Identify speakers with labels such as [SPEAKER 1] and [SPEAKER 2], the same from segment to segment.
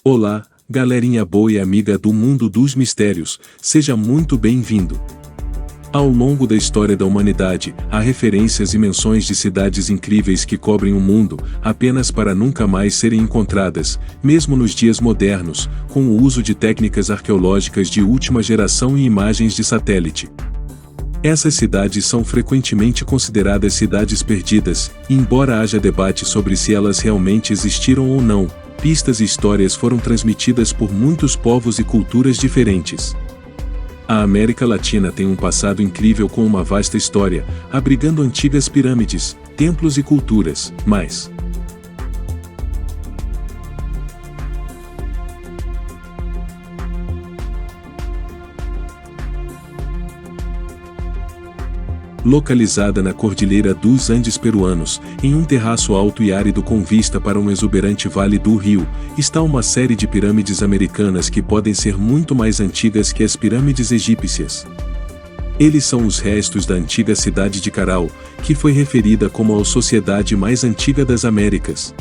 [SPEAKER 1] Olá, galerinha boa e amiga do mundo dos mistérios, seja muito bem-vindo. Ao longo da história da humanidade, há referências e menções de cidades incríveis que cobrem o mundo, apenas para nunca mais serem encontradas, mesmo nos dias modernos, com o uso de técnicas arqueológicas de última geração e imagens de satélite. Essas cidades são frequentemente consideradas cidades perdidas, e embora haja debate sobre se elas realmente existiram ou não, pistas e histórias foram transmitidas por muitos povos e culturas diferentes. A América Latina tem um passado incrível com uma vasta história, abrigando antigas pirâmides, templos e culturas, mas localizada na Cordilheira dos Andes peruanos, em um terraço alto e árido com vista para um exuberante vale do rio, está uma série de pirâmides americanas que podem ser muito mais antigas que as pirâmides egípcias. Eles são os restos da antiga cidade de Caral, que foi referida como a sociedade mais antiga das Américas.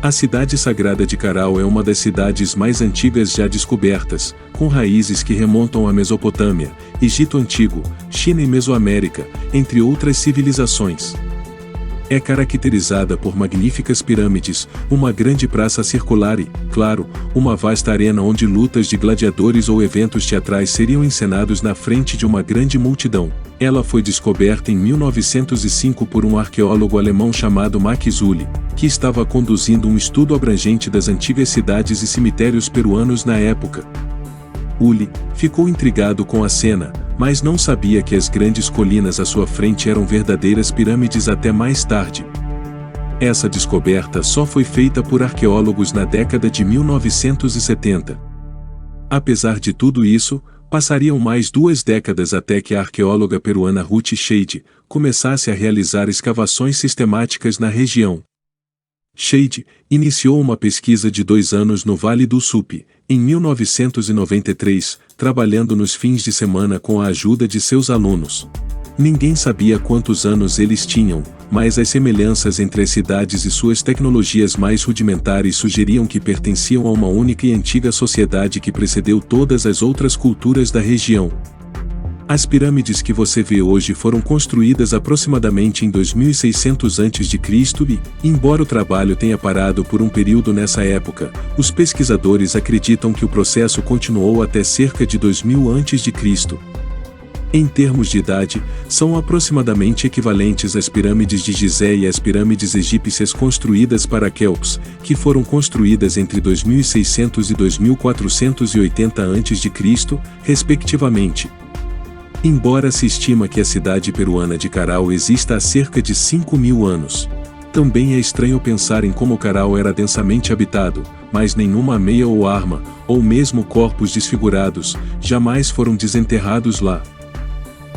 [SPEAKER 1] A cidade sagrada de Caral é uma das cidades mais antigas já descobertas, com raízes que remontam à Mesopotâmia, Egito Antigo, China e Mesoamérica, entre outras civilizações. É caracterizada por magníficas pirâmides, uma grande praça circular e, claro, uma vasta arena onde lutas de gladiadores ou eventos teatrais seriam encenados na frente de uma grande multidão. Ela foi descoberta em 1905 por um arqueólogo alemão chamado Max Uhle, que estava conduzindo um estudo abrangente das antigas cidades e cemitérios peruanos na época. Uhle ficou intrigado com a cena, mas não sabia que as grandes colinas à sua frente eram verdadeiras pirâmides até mais tarde. Essa descoberta só foi feita por arqueólogos na década de 1970. Apesar de tudo isso, passariam mais 2 décadas até que a arqueóloga peruana Ruth Shade começasse a realizar escavações sistemáticas na região. Shade iniciou uma pesquisa de 2 anos no Vale do Supi, em 1993, trabalhando nos fins de semana com a ajuda de seus alunos. Ninguém sabia quantos anos eles tinham, mas as semelhanças entre as cidades e suas tecnologias mais rudimentares sugeriam que pertenciam a uma única e antiga sociedade que precedeu todas as outras culturas da região. As pirâmides que você vê hoje foram construídas aproximadamente em 2600 a.C. e, embora o trabalho tenha parado por um período nessa época, os pesquisadores acreditam que o processo continuou até cerca de 2000 a.C. Em termos de idade, são aproximadamente equivalentes às pirâmides de Gizé e às pirâmides egípcias construídas para Quéops, que foram construídas entre 2600 e 2480 a.C., respectivamente. Embora se estima que a cidade peruana de Caral exista há cerca de 5.000 anos. Também é estranho pensar em como Caral era densamente habitado, mas nenhuma meia ou arma, ou mesmo corpos desfigurados, jamais foram desenterrados lá.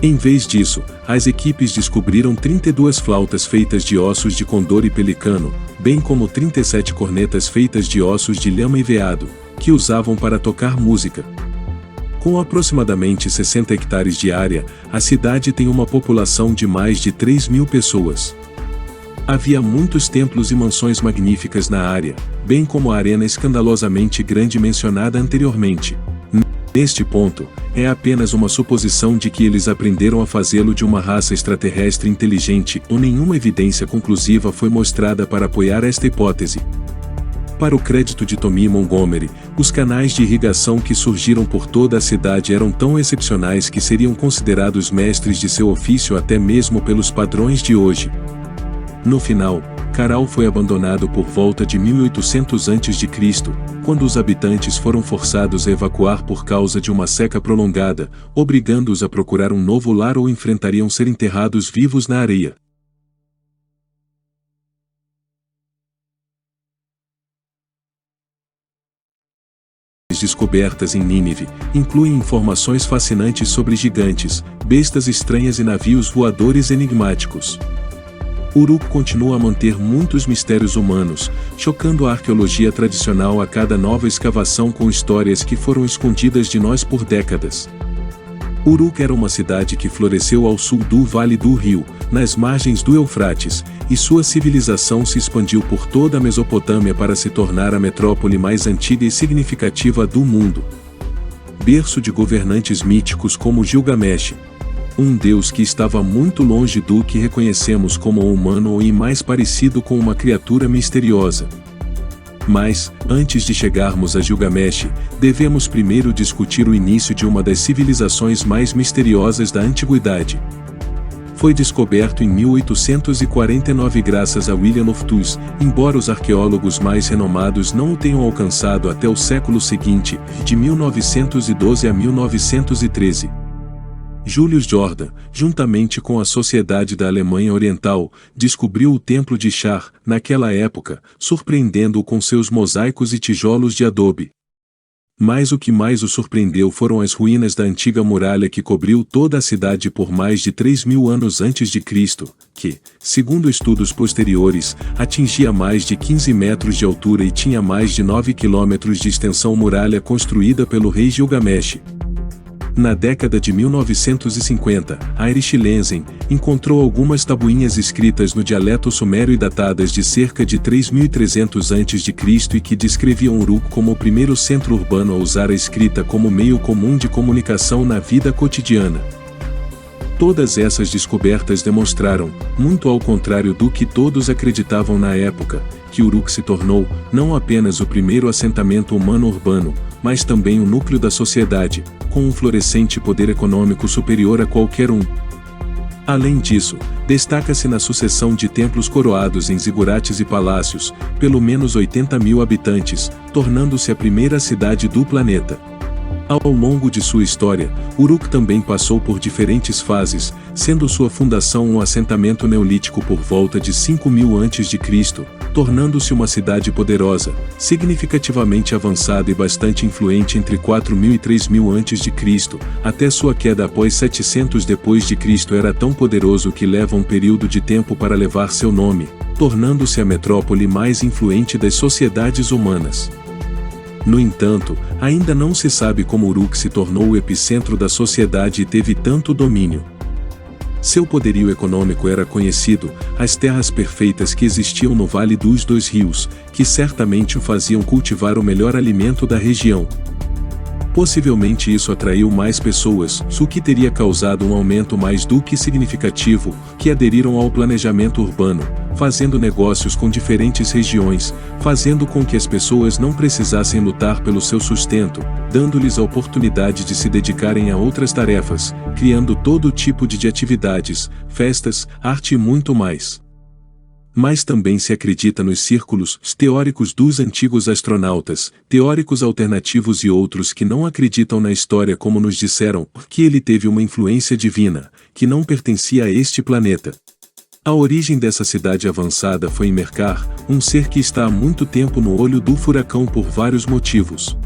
[SPEAKER 1] Em vez disso, as equipes descobriram 32 flautas feitas de ossos de condor e pelicano, bem como 37 cornetas feitas de ossos de lhama e veado, que usavam para tocar música. Com aproximadamente 60 hectares de área, a cidade tem uma população de mais de 3.000 pessoas. Havia muitos templos e mansões magníficas na área, bem como a arena escandalosamente grande mencionada anteriormente. Neste ponto, é apenas uma suposição de que eles aprenderam a fazê-lo de uma raça extraterrestre inteligente, ou nenhuma evidência conclusiva foi mostrada para apoiar esta hipótese. Para o crédito de Tommy Montgomery, os canais de irrigação que surgiram por toda a cidade eram tão excepcionais que seriam considerados mestres de seu ofício até mesmo pelos padrões de hoje. No final, Caral foi abandonado por volta de 1800 a.C., quando os habitantes foram forçados a evacuar por causa de uma seca prolongada, obrigando-os a procurar um novo lar ou enfrentariam ser enterrados vivos na areia. Descobertas em Nínive incluem informações fascinantes sobre gigantes, bestas estranhas e navios voadores enigmáticos. Uruk continua a manter muitos mistérios humanos, chocando a arqueologia tradicional a cada nova escavação com histórias que foram escondidas de nós por décadas. Uruk era uma cidade que floresceu ao sul do Vale do Rio, nas margens do Eufrates, e sua civilização se expandiu por toda a Mesopotâmia para se tornar a metrópole mais antiga e significativa do mundo. Berço de governantes míticos como Gilgamesh, um deus que estava muito longe do que reconhecemos como humano e mais parecido com uma criatura misteriosa. Mas, antes de chegarmos a Gilgamesh, devemos primeiro discutir o início de uma das civilizações mais misteriosas da antiguidade. Foi descoberto em 1849 graças a William Loftus, embora os arqueólogos mais renomados não o tenham alcançado até o século seguinte, de 1912 a 1913. Julius Jordan, juntamente com a Sociedade da Alemanha Oriental, descobriu o Templo de Char, naquela época, surpreendendo-o com seus mosaicos e tijolos de adobe. Mas o que mais o surpreendeu foram as ruínas da antiga muralha que cobriu toda a cidade por mais de 3.000 anos antes de Cristo, que, segundo estudos posteriores, atingia mais de 15 metros de altura e tinha mais de 9 quilômetros de extensão muralha construída pelo rei Gilgamesh. Na década de 1950, Erich Lenzen encontrou algumas tabuinhas escritas no dialeto sumério e datadas de cerca de 3.300 a.C. e que descreviam Uruk como o primeiro centro urbano a usar a escrita como meio comum de comunicação na vida cotidiana. Todas essas descobertas demonstraram, muito ao contrário do que todos acreditavam na época, que Uruk se tornou, não apenas o primeiro assentamento humano urbano, mas também o núcleo da sociedade, com um florescente poder econômico superior a qualquer um. Além disso, destaca-se na sucessão de templos coroados em zigurates e palácios, pelo menos 80.000 habitantes, tornando-se a primeira cidade do planeta. Ao longo de sua história, Uruk também passou por diferentes fases, sendo sua fundação um assentamento neolítico por volta de 5.000 a.C., tornando-se uma cidade poderosa, significativamente avançada e bastante influente entre 4.000 e 3.000 a.C., até sua queda após 700 d.C. Era tão poderoso que leva um período de tempo para levar seu nome, tornando-se a metrópole mais influente das sociedades humanas. No entanto, ainda não se sabe como Uruk se tornou o epicentro da sociedade e teve tanto domínio. Seu poderio econômico era conhecido, as terras perfeitas que existiam no Vale dos Dois Rios, que certamente o faziam cultivar o melhor alimento da região. Possivelmente isso atraiu mais pessoas, o que teria causado um aumento mais do que significativo, que aderiram ao planejamento urbano, fazendo negócios com diferentes regiões, fazendo com que as pessoas não precisassem lutar pelo seu sustento, dando-lhes a oportunidade de se dedicarem a outras tarefas, criando todo tipo de atividades, festas, arte e muito mais. Mas também se acredita nos círculos teóricos dos antigos astronautas, teóricos alternativos e outros que não acreditam na história como nos disseram, que ele teve uma influência divina, que não pertencia a este planeta. A origem dessa cidade avançada foi em Merkar, um ser que está há muito tempo no olho do furacão por vários motivos.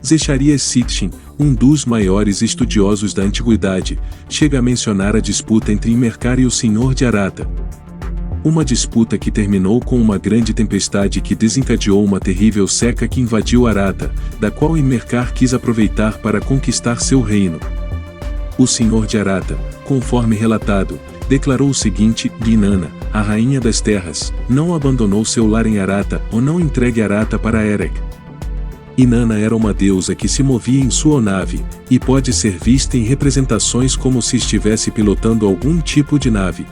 [SPEAKER 1] Zecharias Sitchin, um dos maiores estudiosos da antiguidade, chega a mencionar a disputa entre Merkar e o Senhor de Arata. Uma disputa que terminou com uma grande tempestade que desencadeou uma terrível seca que invadiu Arata, da qual Merkar quis aproveitar para conquistar seu reino. O Senhor de Arata, conforme relatado, declarou o seguinte: Inanna, a rainha das terras, não abandonou seu lar em Arata, ou não entregue Arata para Erech. Inanna era uma deusa que se movia em sua nave, e pode ser vista em representações como se estivesse pilotando algum tipo de nave.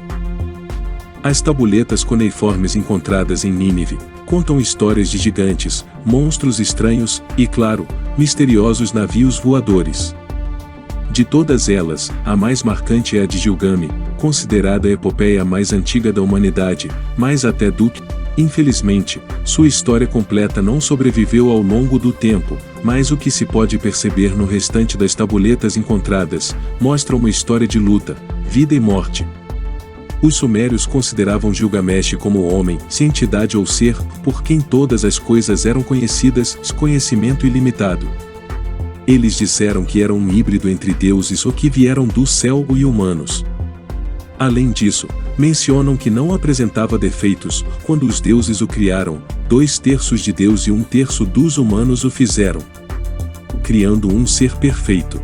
[SPEAKER 1] As tabuletas cuneiformes encontradas em Nínive contam histórias de gigantes, monstros estranhos e, claro, misteriosos navios voadores. De todas elas, a mais marcante é a de Gilgamesh, considerada a epopeia mais antiga da humanidade, mais até do que, infelizmente, sua história completa não sobreviveu ao longo do tempo, mas o que se pode perceber no restante das tabuletas encontradas, mostra uma história de luta, vida e morte. Os sumérios consideravam Gilgamesh como homem, se entidade ou ser, por quem todas as coisas eram conhecidas, conhecimento ilimitado. Eles disseram que era um híbrido entre deuses ou que vieram do céu e humanos. Além disso, mencionam que não apresentava defeitos, quando os deuses o criaram, 2/3 de Deus e 1/3 dos humanos o fizeram, criando um ser perfeito.